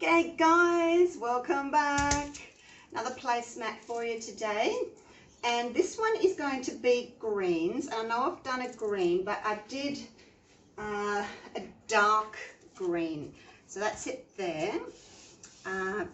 Okay guys, welcome back. Another placemat for you today. And this one is going to be greens. And I know I've done a green, but I did a dark green. So that's it there.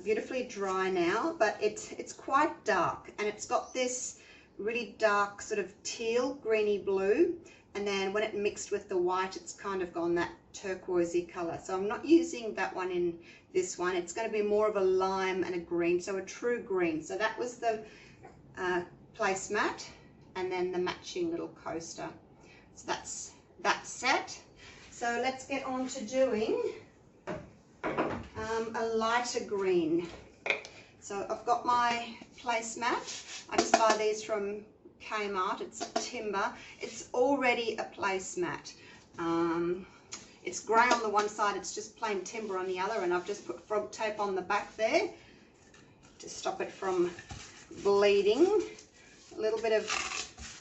Beautifully dry now, but it's quite dark. And it's got this really dark sort of teal, greeny blue. And then when it mixed with the white, it's kind of gone that turquoisey color. So I'm not using that one in this one. It's going to be more of a lime and a green, so a true green. So that was the placemat, and then the matching little coaster. So that's that set. So let's get on to doing a lighter green. So I've got my placemat. I just buy these from Kmart. It's timber. It's already a placemat. It's grey on the one side, it's just plain timber on the other, and I've just put frog tape on the back there to stop it from bleeding. A little bit of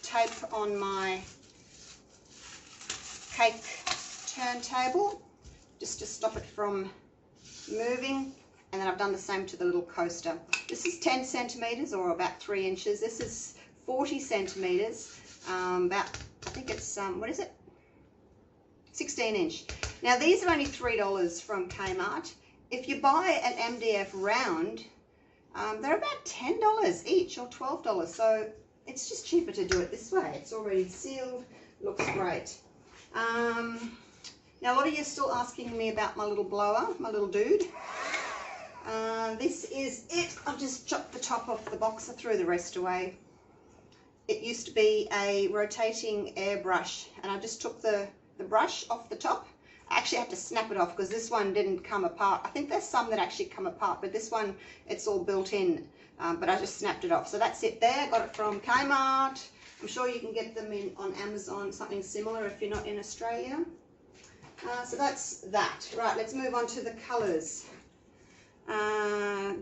tape on my cake turntable just to stop it from moving, and then I've done the same to the little coaster. This is 10 centimetres or about 3 inches. This is 40 centimetres, about, I think it's, what is it? 16 inch. Now these are only $3 from Kmart. If you buy an MDF round, they're about $10 each or $12. So it's just cheaper to do it this way. It's already sealed, looks great. Now a lot of you are still asking me about my little blower, my little dude. This is it. I've just chopped the top off the box. I threw the rest away. It used to be a rotating airbrush, and I just took the brush off the top. I actually had to snap it off because this one didn't come apart. I think there's some that actually come apart, but this one, it's all built in, but I just snapped it off. So that's it there. Got it from Kmart. I'm sure you can get them on Amazon, something similar if you're not in Australia. So that's that. Right, let's move on to the colours.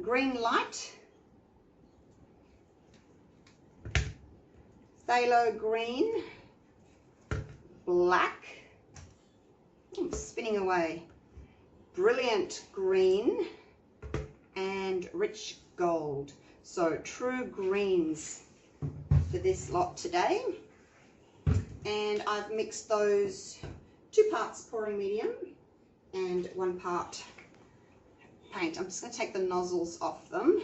Green light, phthalo green, black, I'm spinning away, brilliant green, and rich gold. So true greens for this lot today. And I've mixed those 2 parts pouring medium and 1 part paint. I'm just going to take the nozzles off them.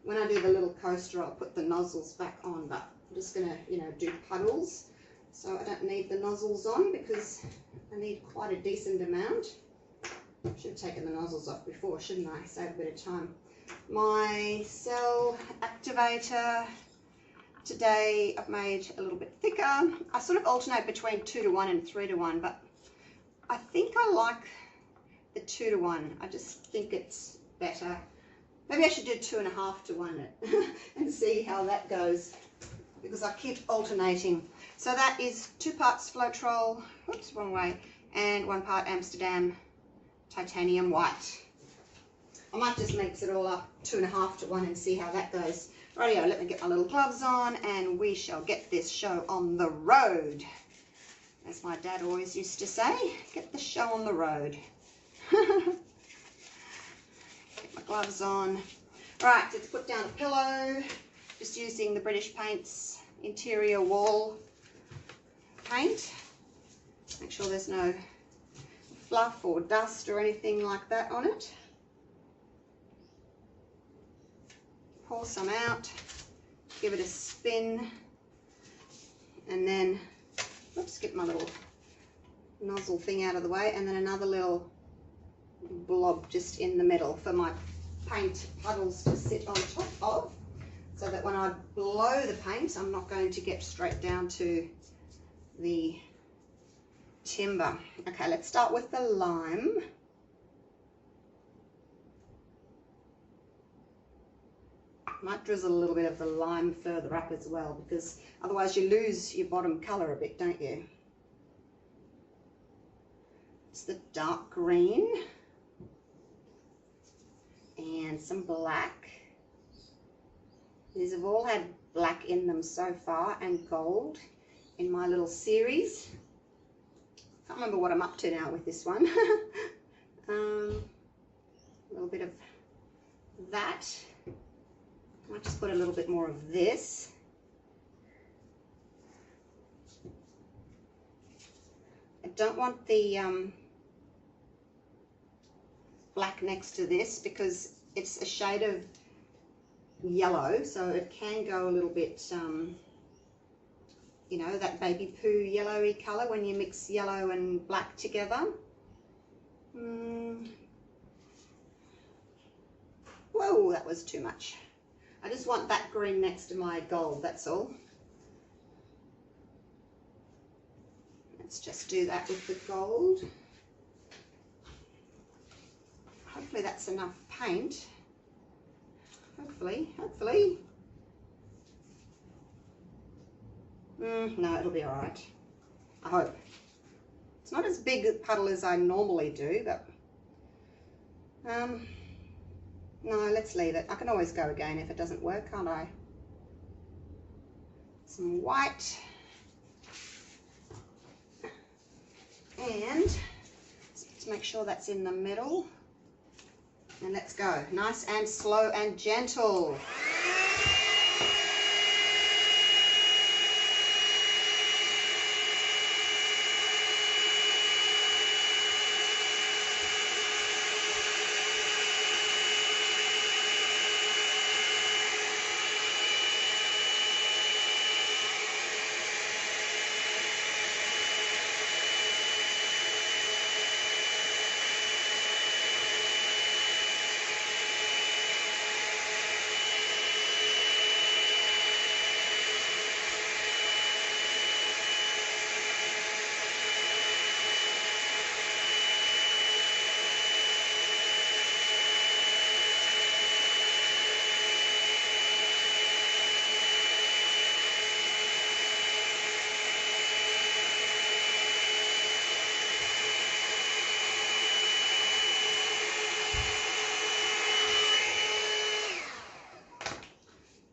When I do the little coaster, I'll put the nozzles back on, but I'm just going to, do puddles. So I don't need the nozzles on because I need quite a decent amount. I should have taken the nozzles off before, shouldn't I? Save a bit of time. My cell activator today I've made a little bit thicker. I sort of alternate between 2:1 and 3:1, but I think I like the 2:1. I just think it's better. Maybe I should do 2.5:1 and see how that goes, because I keep alternating. So that is 2 parts Floetrol, oops, wrong way, and 1 part Amsterdam titanium white. I might just mix it all up 2.5:1 and see how that goes. Rightio, let me get my little gloves on and we shall get this show on the road. As my dad always used to say, get the show on the road. Get my gloves on. Right, let's put down a pillow. Just using the British Paints interior wall paint. Make sure there's no fluff or dust or anything like that on it. Pour some out, give it a spin, and then, oops, get my little nozzle thing out of the way, and then another little blob just in the middle for my paint puddles to sit on top of, so that when I blow the paint, I'm not going to get straight down to the timber. Okay, let's start with the lime. Might drizzle a little bit of the lime further up as well, because otherwise you lose your bottom colour a bit, don't you? It's the dark green and some black. These have all had black in them so far, and gold in my little series. Can't remember what I'm up to now with this one. A little bit that. I might just put a little bit more of this. I don't want the black next to this because it's a shade of yellow, so it can go a little bit, you know, that baby poo yellowy colour when you mix yellow and black together. Whoa, that was too much. I just want that green next to my gold, that's all. Let's just do that with the gold. Hopefully that's enough paint. Hopefully. No, it'll be all right. I hope. It's not as big a puddle as I normally do, but no, let's leave it. I can always go again if it doesn't work, can't I? Some white. And let's make sure that's in the middle. And let's go. Nice and slow and gentle.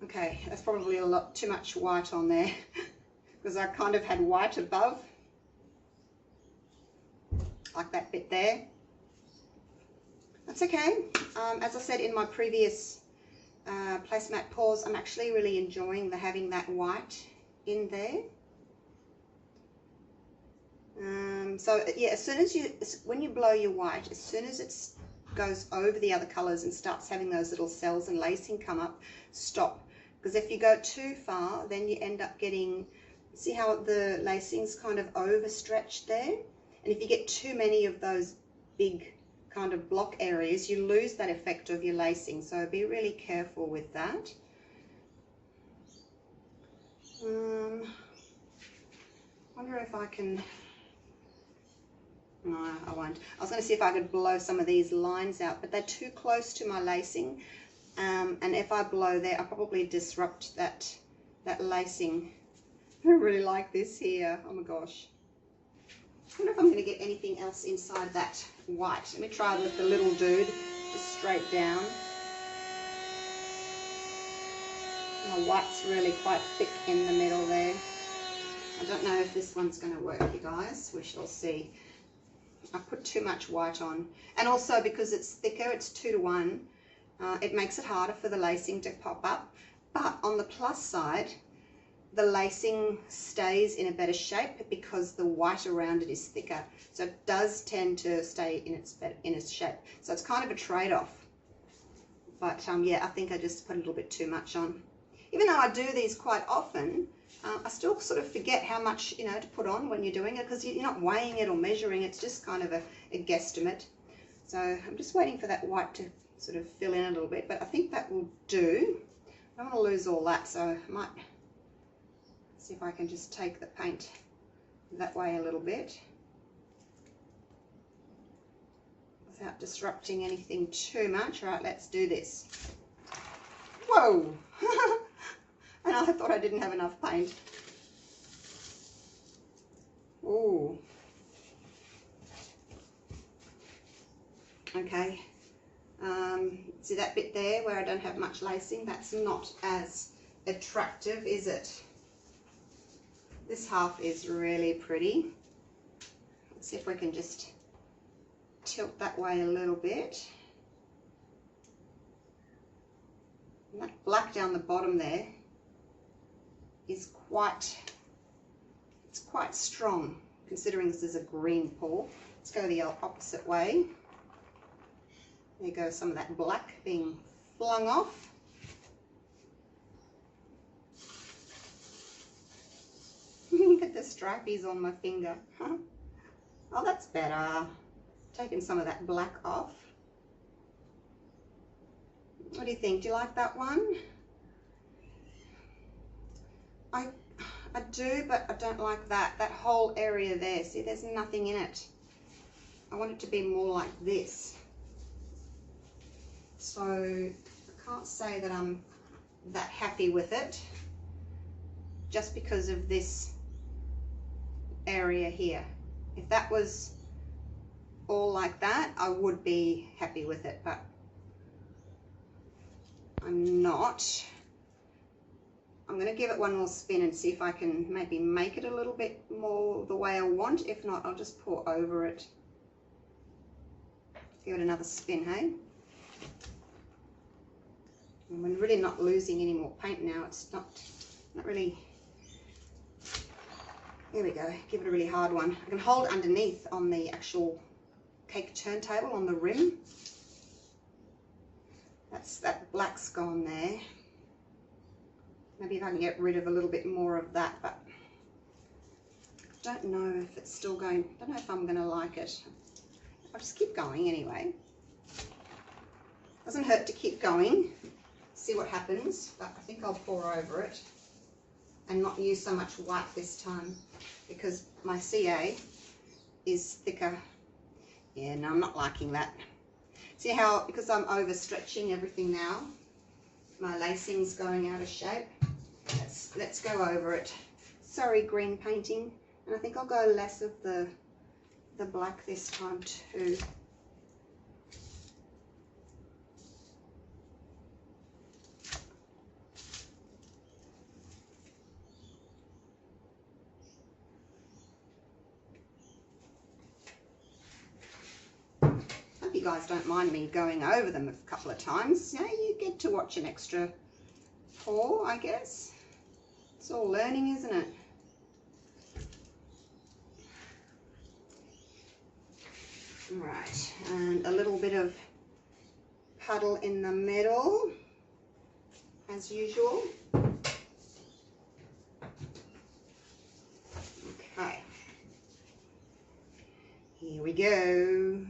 Okay, that's probably a lot too much white on there because I kind of had white above, like that bit there. That's okay. As I said in my previous placemat pours, I'm actually really enjoying having that white in there. So yeah, as soon as when you blow your white, as soon as it goes over the other colors and starts having those little cells and lacing come up, stop. Because if you go too far, then you end up getting, see how the lacing's kind of overstretched there? And if you get too many of those big kind of block areas, you lose that effect of your lacing. So be really careful with that. Wonder if I can, no, I won't. I was going to see if I could blow some of these lines out, but they're too close to my lacing. And if I blow there, I'll probably disrupt that lacing. I really like this here. Oh my gosh. I wonder if I'm going to get anything else inside that white. Let me try with the little dude, just straight down. My white's really quite thick in the middle there. I don't know if this one's going to work, you guys. We shall see. I put too much white on. And also because it's thicker, it's 2 to 1. It makes it harder for the lacing to pop up, but on the plus side, the lacing stays in a better shape because the white around it is thicker. So it does tend to stay in its shape. So it's kind of a trade-off. But yeah, I think I just put a little bit too much on. Even though I do these quite often, I still sort of forget how much, you know, to put on when you're doing it because you're not weighing it or measuring. It's just kind of a guesstimate. So I'm just waiting for that white to sort of fill in a little bit, but I think that will do. I don't want to lose all that, so I might see if I can just take the paint that way a little bit without disrupting anything too much. All right, let's do this. Whoa! And I thought I didn't have enough paint. Ooh. Okay. See that bit there where I don't have much lacing? That's not as attractive, is it? This half is really pretty. Let's see if we can just tilt that way a little bit. And that black down the bottom there is quite strong, considering this is a green pour. Let's go the opposite way. There goes some of that black being flung off. Look at the stripies on my finger. Oh, that's better. Taking some of that black off. What do you think? Do you like that one? I do, but I don't like that. That whole area there. See, there's nothing in it. I want it to be more like this. So I can't say that I'm that happy with it just because of this area here. If that was all like that, I would be happy with it, but I'm not. I'm going to give it one more spin and see if I can maybe make it a little bit more the way I want. If not, I'll just pour over it. Give it another spin, hey? And we're really not losing any more paint now. It's not really. There we go. Give it a really hard one. I can hold underneath on the actual cake turntable on the rim. That black's gone there. Maybe if I can get rid of a little bit more of that, but I don't know if it's still going. I don't know if I'm going to like it. I'll just keep going anyway. Doesn't hurt to keep going. See what happens, but I think I'll pour over it and not use so much white this time because my CA is thicker. Yeah, no, I'm not liking that. See how, because I'm overstretching everything now, my lacing's going out of shape. Let's go over it. Sorry, green painting. And I think I'll go less of the black this time too. You guys don't mind me going over them a couple of times. Yeah, you get to watch an extra pour, I guess. It's all learning, isn't it? All right, and a little bit of puddle in the middle, as usual. Okay, here we go.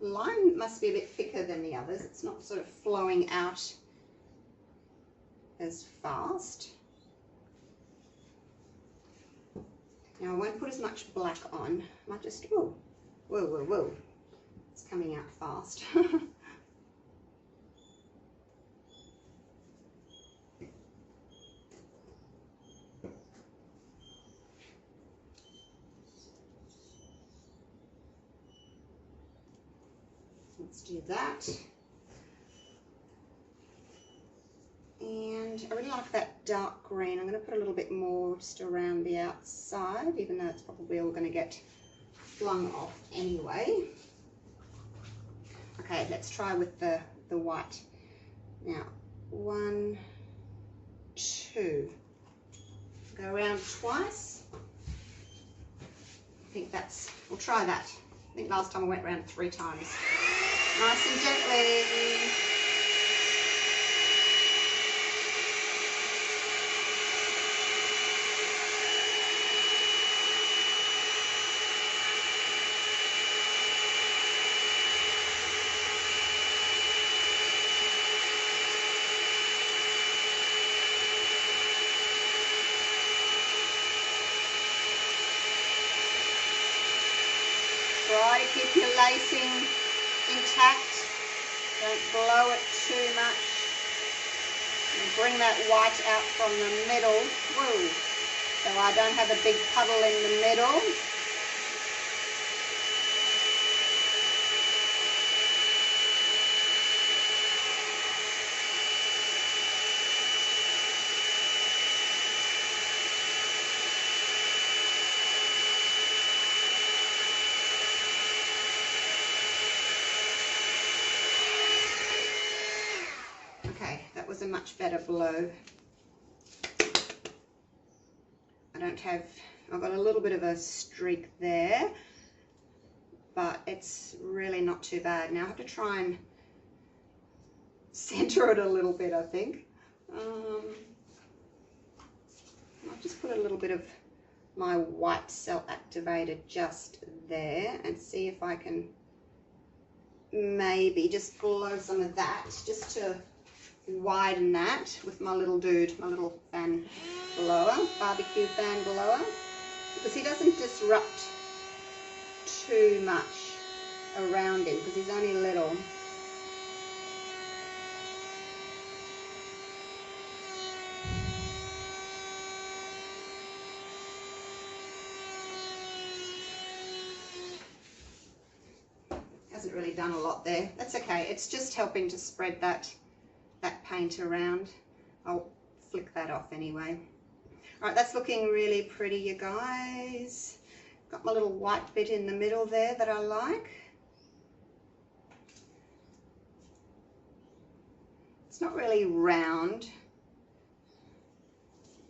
Line must be a bit thicker than the others. It's not sort of flowing out as fast. Now I won't put as much black on. I might just, whoa, whoa, whoa, whoa. It's coming out fast. Let's do that. And I really like that dark green. I'm going to put a little bit more just around the outside, even though it's probably all going to get flung off anyway. Okay, let's try with the white. Now, 1, 2. Go around twice. I think that's, we'll try that. I think last time I went around 3 times. Nice and gently. Try to keep your lacing intact. Don't blow it too much. And bring that white out from the middle. Woo. So I don't have a big puddle in the middle. much better blow. I've got a little bit of a streak there, but it's really not too bad. Now I have to try and center it a little bit, I think. I'll just put a little bit of my white cell activated just there and see if I can maybe just blow some of that just to widen that with my little dude, my little fan blower, barbecue fan blower, because he doesn't disrupt too much around him because he's only little. Hasn't really done a lot there. That's okay. It's just helping to spread that paint around. I'll flick that off anyway. All right, that's looking really pretty, you guys. Got my little white bit in the middle there that I like. It's not really round,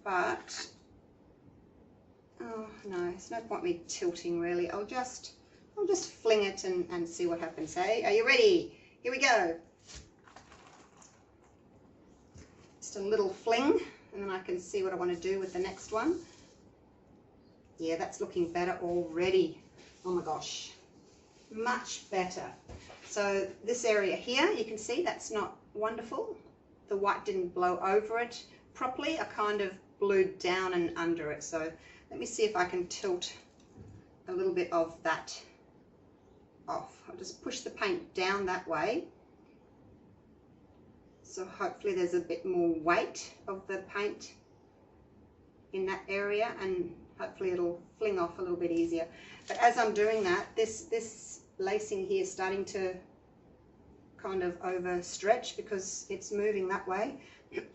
but oh no, there's no point me tilting really. I'll just fling it and see what happens. Hey, are you ready? Here we go. Just a little fling, and then I can see what I want to do with the next one. Yeah, that's looking better already. Oh my gosh, much better. So this area here, you can see that's not wonderful. The white didn't blow over it properly. I kind of blew down and under it. So let me see if I can tilt a little bit of that off. I'll just push the paint down that way. So hopefully there's a bit more weight of the paint in that area, and hopefully it'll fling off a little bit easier. But as I'm doing that, this lacing here is starting to kind of overstretch because it's moving that way.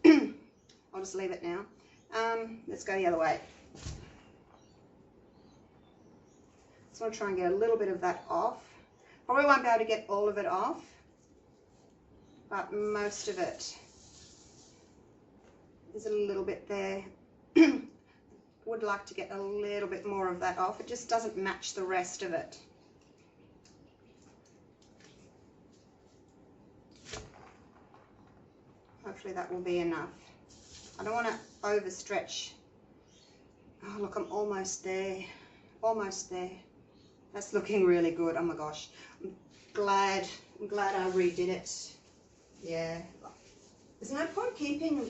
I'll just leave it now. Let's go the other way. So I'll try and get a little bit of that off. Probably won't be able to get all of it off, but most of it. There's a little bit there. Would like to get a little bit more of that off. It just doesn't match the rest of it. Hopefully that will be enough. I don't want to overstretch. Oh look, I'm almost there. Almost there. That's looking really good. Oh my gosh. I'm glad I redid it. Yeah. There's no point keeping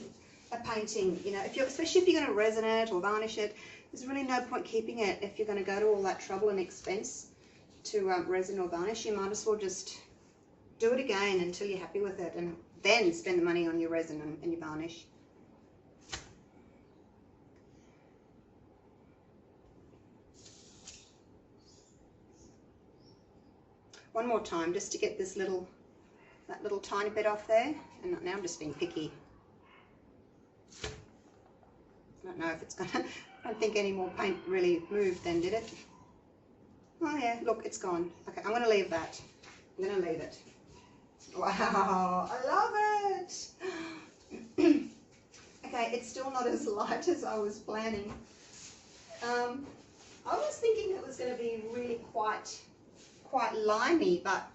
a painting, you know, especially if you're going to resin it or varnish it. There's really no point keeping it if you're going to go to all that trouble and expense to resin or varnish. You might as well just do it again until you're happy with it, and then spend the money on your resin and your varnish. One more time just to get this that little tiny bit off there. And now I'm just being picky. I don't know if it's gonna, I don't think any more paint really moved then, did it? Oh yeah, look, it's gone. Okay, I'm gonna leave that. I'm gonna leave it. Wow, I love it. Okay, it's still not as light as I was planning. I was thinking it was gonna be really quite limey, but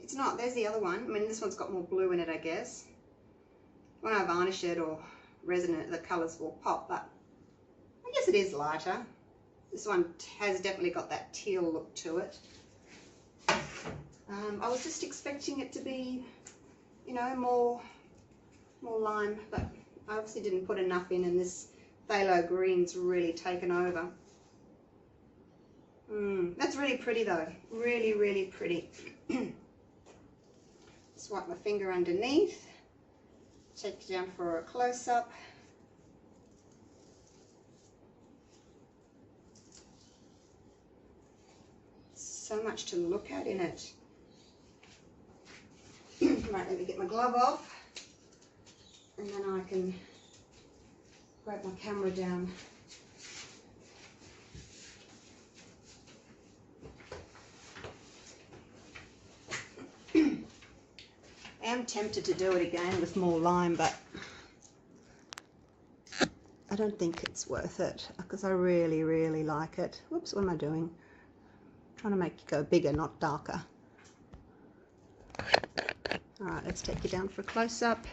it's not. There's the other one. I mean, this one's got more blue in it, I guess. When I varnish it or resin it, the colours will pop, but I guess it is lighter. This one has definitely got that teal look to it. I was just expecting it to be, you know, more lime, but I obviously didn't put enough in, and this phthalo green's really taken over. That's really pretty though. Really, really pretty. Swipe my finger underneath. Take it down for a close-up. So much to look at in it. Right, let me get my glove off, and then I can grab my camera down. am tempted to do it again with more lime, but I don't think it's worth it because I really, really like it. Whoops, what am I doing? I'm trying to make it go bigger, not darker. All right, let's take you down for a close-up.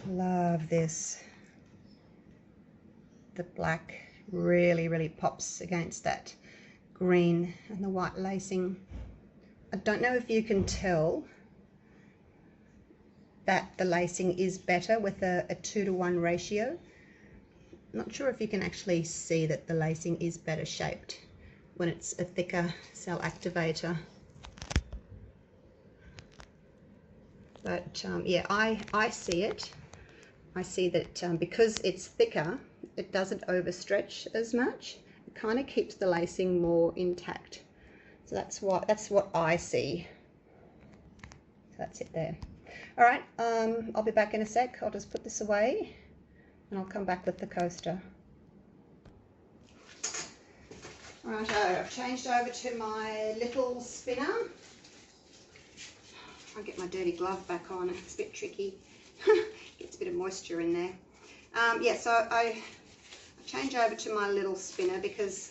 Love this. The black really, really pops against that green and the white lacing. I don't know if you can tell that the lacing is better with a 2-to-1 ratio. Not sure if you can actually see that the lacing is better shaped when it's a thicker cell activator. But yeah, I see it. I see that because it's thicker, it doesn't overstretch as much. It kind of keeps the lacing more intact. So that's what I see. So that's it there. All right, I'll be back in a sec. I'll just put this away and I'll come back with the coaster. All right, I've changed over to my little spinner. I'll get my dirty glove back on. It's a bit tricky. Gets a bit of moisture in there. Yeah, so I change over to my little spinner because,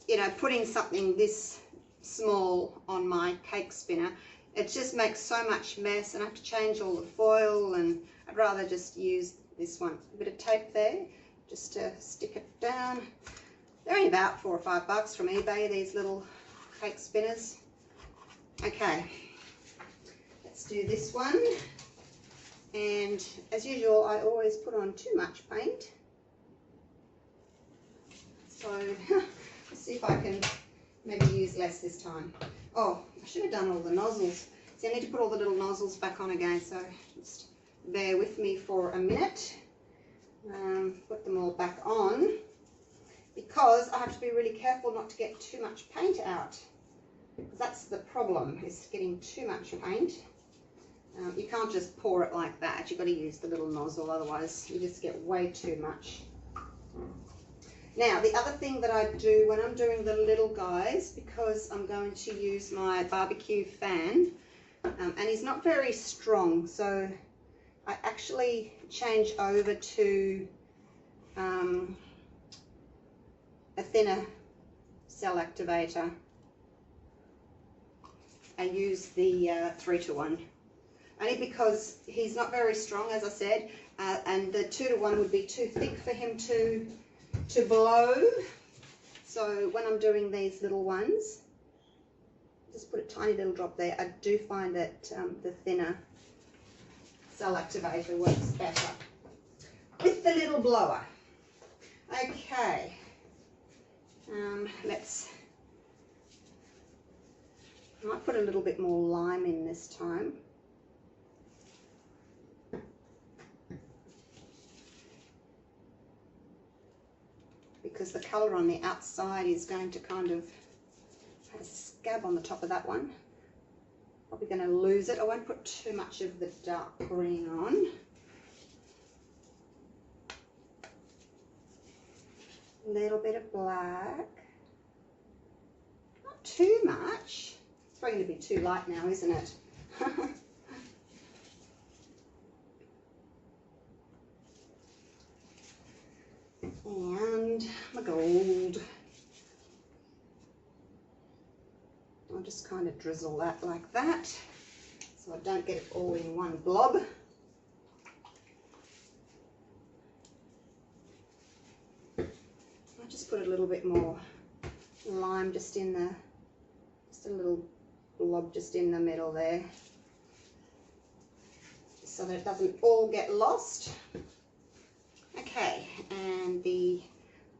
you know, putting something this small on my cake spinner, it just makes so much mess and I have to change all the foil, and I'd rather just use this one. A bit of tape there just to stick it down. They're only about $4 or $5 from eBay, these little cake spinners. Okay, let's do this one. And as usual, I always put on too much paint. So let's see if I can maybe use less this time. Oh, I should have done all the nozzles. See, I need to put all the little nozzles back on again, so just bear with me for a minute. Put them all back on because I have to be really careful not to get too much paint out. Because that's the problem, is getting too much paint. You can't just pour it like that. You've got to use the little nozzle, otherwise you just get way too much. Now, the other thing that I do when I'm doing the little guys, because I'm going to use my barbecue fan, and he's not very strong, so I actually change over to a thinner cell activator. I use the 3-to-1. Only because he's not very strong, as I said, and the 2-to-1 would be too thick for him to blow. So when I'm doing these little ones, just put a tiny little drop there. I do find that the thinner cell activator works better with the little blower. Okay, I might put a little bit more lime in this time. Because the colour on the outside is going to kind of have a scab on the top of that one. Probably going to lose it. I won't put too much of the dark green on. A little bit of black. Not too much. It's probably going to be too light now, isn't it? And my gold. I'll just kind of drizzle that like that so I don't get it all in one blob. I'll just put a little bit more lime just in the, just a little blob just in the middle there so that it doesn't all get lost. Okay, and the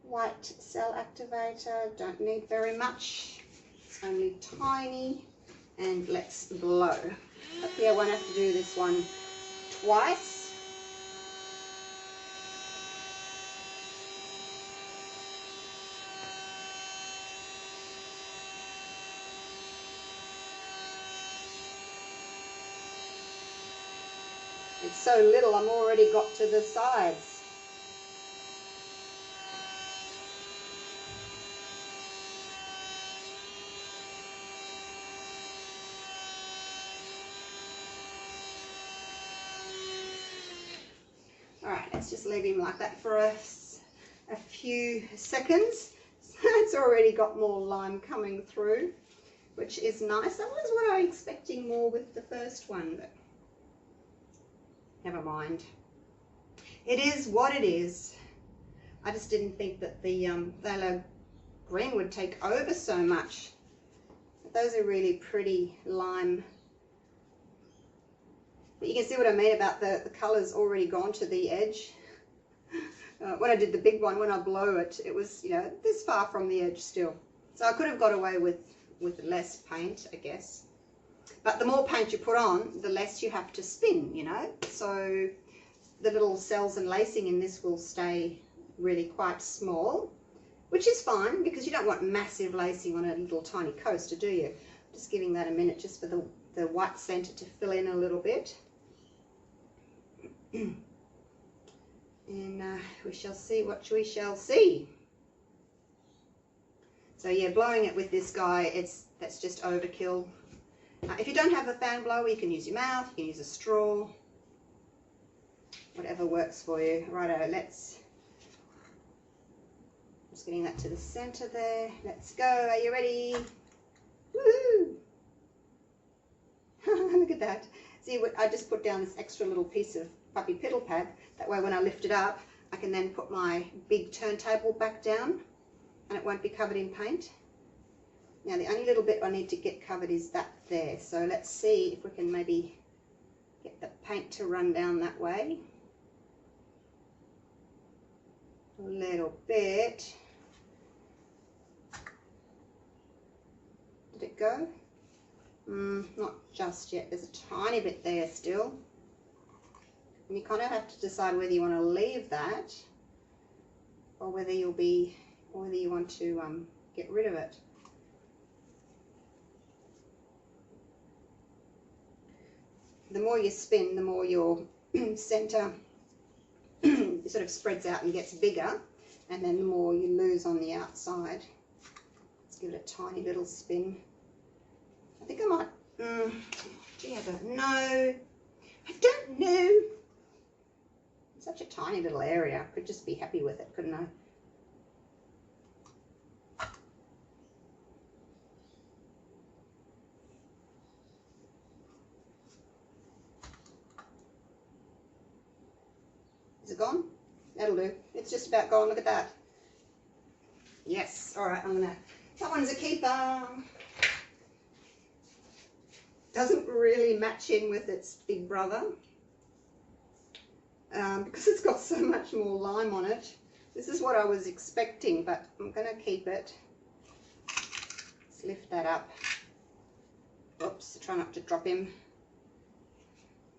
white cell activator, don't need very much, it's only tiny, and let's blow. Hopefully I won't have to do this one twice. It's so little, I'm already got to the sides. Alright, let's just leave him like that for a few seconds. It's already got more lime coming through, which is nice. That was what I was expecting more with the first one, but never mind. It is what it is. I just didn't think that the phthalo green would take over so much. But those are really pretty lime. But you can see what I mean about the colours already gone to the edge. When I did the big one, when I blow it, it was, you know, this far from the edge still. So I could have got away with less paint, I guess. But the more paint you put on, the less you have to spin, you know. So the little cells and lacing in this will stay really quite small, which is fine because you don't want massive lacing on a little tiny coaster, do you? Just giving that a minute just for the white centre to fill in a little bit. And we shall see what we shall see. So yeah, blowing it with this guy, that's just overkill. If you don't have a fan blower, you can use your mouth, you can use a straw, whatever works for you. Righto, just getting that to the centre there. Let's go. Are you ready? Woohoo! Look at that. See, I just put down this extra little piece of puppy piddle pad. That way when I lift it up, I can then put my big turntable back down and it won't be covered in paint. Now the only little bit I need to get covered is that there. So let's see if we can maybe get the paint to run down that way. A little bit. Did it go? Not just yet. There's a tiny bit there still. And you kind of have to decide whether you want to leave that or whether you want to get rid of it. The more you spin, the more your center sort of spreads out and gets bigger, and then the more you lose on the outside. Let's give it a tiny little spin. I think I might, gee, I don't know. I don't know. It's such a tiny little area. I could just be happy with it, couldn't I? Is it gone? That'll do. It's just about gone. Look at that. Yes. All right, that one's a keeper. Doesn't really match in with its big brother because it's got so much more lime on it. This is what I was expecting, but I'm going to keep it. Let's lift that up. Oops, try not to drop him.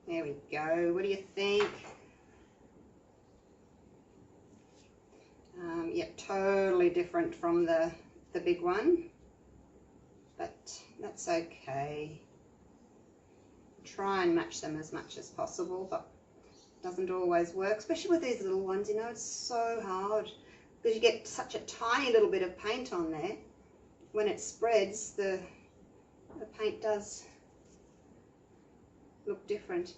There we go. What do you think? Yeah, totally different from the big one, but that's okay. Try and match them as much as possible, but it doesn't always work, especially with these little ones, you know. It's so hard because you get such a tiny little bit of paint on there. When it spreads, the paint does look different.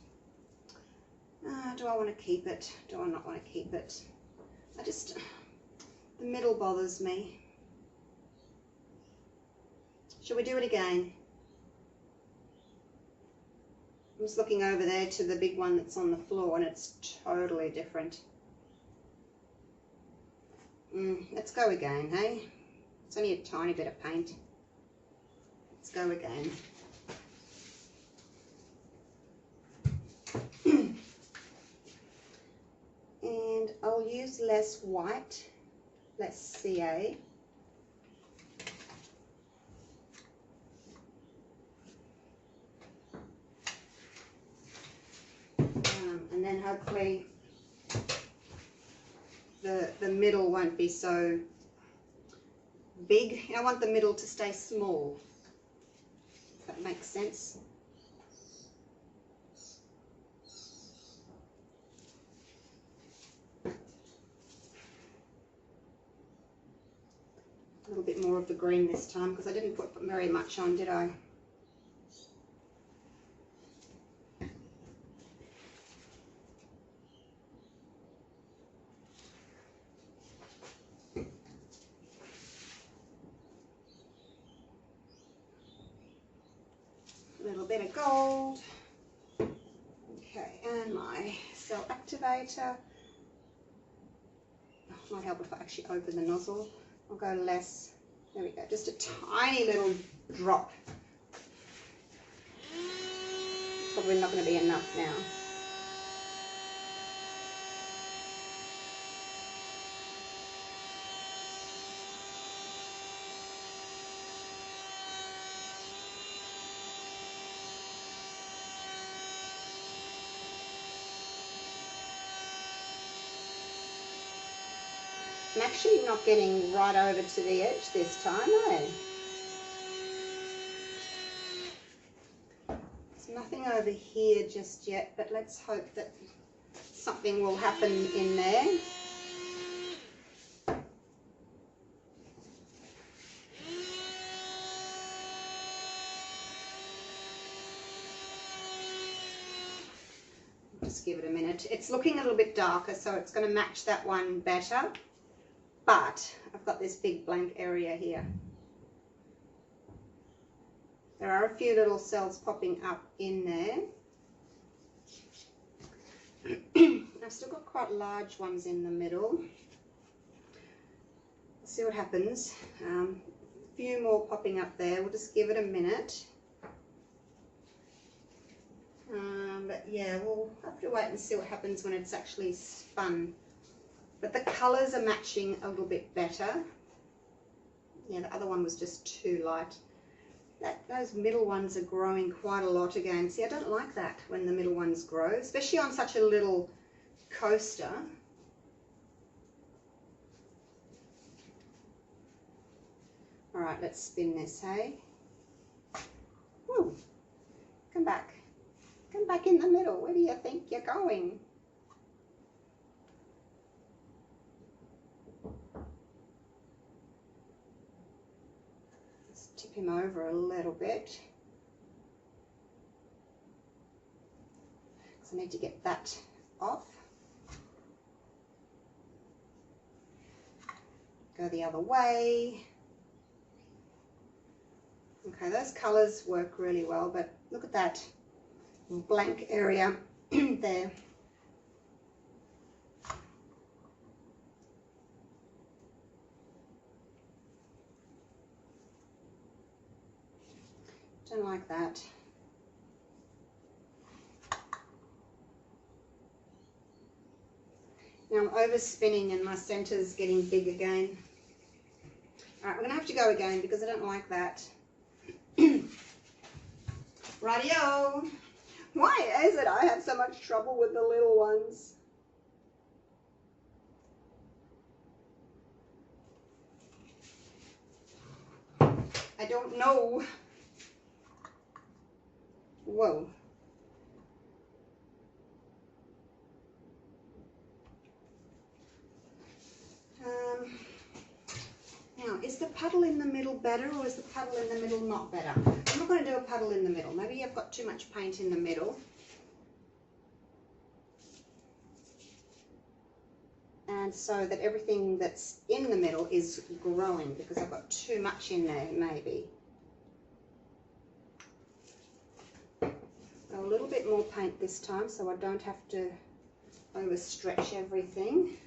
Do I want to keep it? Do I not want to keep it? The middle bothers me. Shall we do it again? I'm just looking over there to the big one that's on the floor and it's totally different. Let's go again, hey? It's only a tiny bit of paint. Let's go again. And I'll use less white, less CA. And then hopefully the middle won't be so big. I want the middle to stay small, if that makes sense. A little bit more of the green this time because I didn't put very much on, did I? A little bit of gold. Okay, and my cell activator. Oh, might help if I actually open the nozzle. I'll go less. There we go, just a tiny little drop. Probably not going to be enough now. I'm actually not getting right over to the edge this time, eh? There's nothing over here just yet, but let's hope that something will happen in there. Just give it a minute. It's looking a little bit darker, so it's going to match that one better. But I've got this big blank area here. There are a few little cells popping up in there. I've still got quite large ones in the middle. Let's see what happens. A few more popping up there. We'll just give it a minute. But yeah, we'll have to wait and see what happens when it's actually spun. But the colours are matching a little bit better. Yeah, the other one was just too light. Those middle ones are growing quite a lot again. See, I don't like that when the middle ones grow, especially on such a little coaster. All right, let's spin this, hey? Woo, come back. Come back in the middle. Where do you think you're going? Tip him over a little bit. So I need to get that off. Go the other way. Okay, those colours work really well, but look at that blank area there. Don't like that. Now I'm overspinning and my centre's getting big again. Alright, we're going to have to go again because I don't like that. Rightio! Why is it I have so much trouble with the little ones? I don't know. Whoa. Now, is the puddle in the middle better or is the puddle in the middle not better? I'm not going to do a puddle in the middle. Maybe I've got too much paint in the middle. And so that everything that's in the middle is growing because I've got too much in there, maybe. A little bit more paint this time so I don't have to overstretch everything.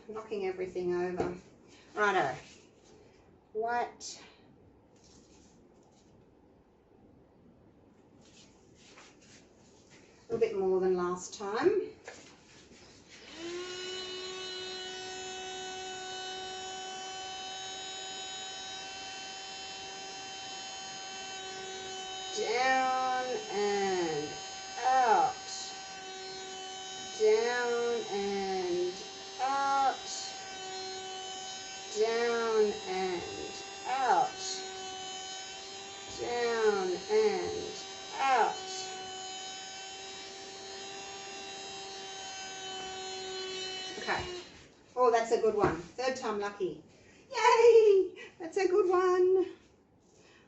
Knocking everything over. Righto. White. A little bit more than last time. Down. Okay. Oh, that's a good one. Third time lucky. Yay! That's a good one.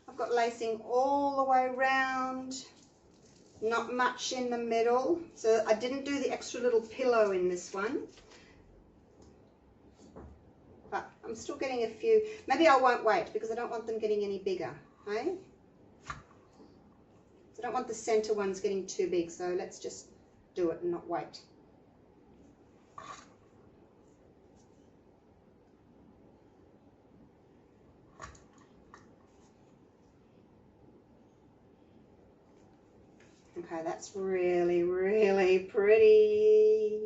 I've got lacing all the way around. Not much in the middle. So I didn't do the extra little pillow in this one. But I'm still getting a few. Maybe I won't wait because I don't want them getting any bigger. Hey? So I don't want the center ones getting too big. So let's just do it and not wait. Okay, that's really, really pretty.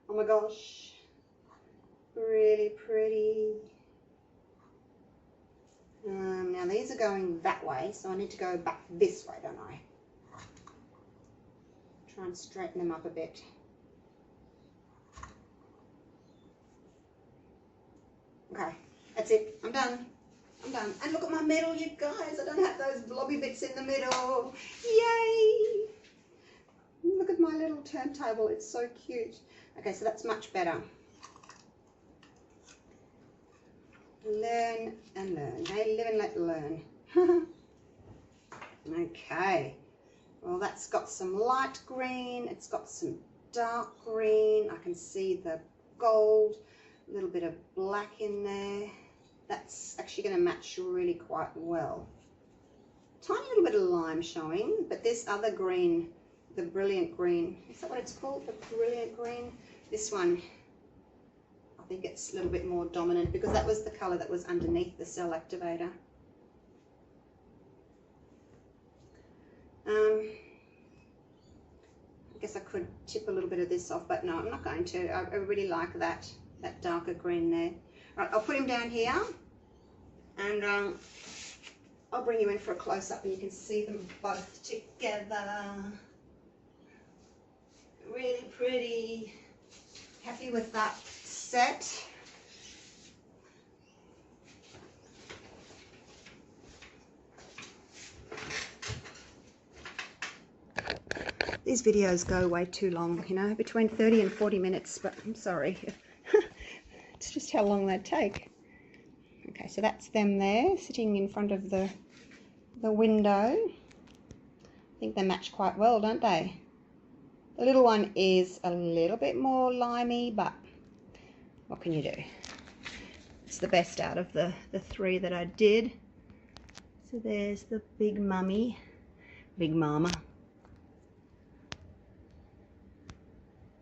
Oh my gosh. Really pretty. Now these are going that way, so I need to go back this way, don't I? Try and straighten them up a bit. Okay, that's it. I'm done. I'm done. And look at my middle, you guys. I don't have those blobby bits in the middle. Yay! Look at my little turntable. It's so cute. Okay, so that's much better. Learn and learn. Hey, live and let learn. Okay. Well, that's got some light green. It's got some dark green. I can see the gold. A little bit of black in there. That's actually going to match really quite well. Tiny little bit of lime showing, but this other green, the brilliant green, is that what it's called? The brilliant green? This one, I think it's a little bit more dominant because that was the color that was underneath the cell activator. I guess I could tip a little bit of this off, but no, I'm not going to. I really like that darker green there. Right, I'll put him down here and I'll bring you in for a close-up and you can see them both together. Really pretty. Happy with that set. These videos go way too long, you know, between 30 and 40 minutes, but I'm sorry. It's just how long they take. Okay, so that's them there, sitting in front of the window. I think they match quite well, don't they? The little one is a little bit more limey, but what can you do? It's the best out of the three that I did. So there's the big mummy, big mama.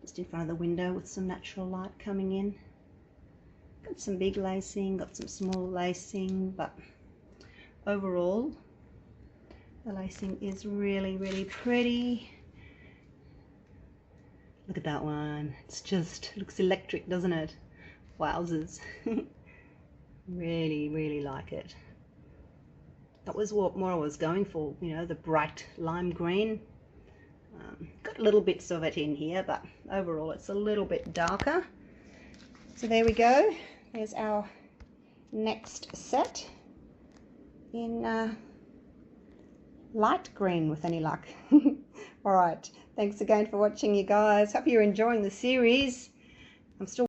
Just in front of the window with some natural light coming in. Got some big lacing, got some small lacing, but overall the lacing is really, really pretty. Look at that one. It's just looks electric, doesn't it? Wowzers. Really, really like it. That was what more I was going for, you know, the bright lime green. Got little bits of it in here, but overall it's a little bit darker. So there we go. There's our next set in light green with any luck. All right. Thanks again for watching, you guys. Hope you're enjoying the series. I'm still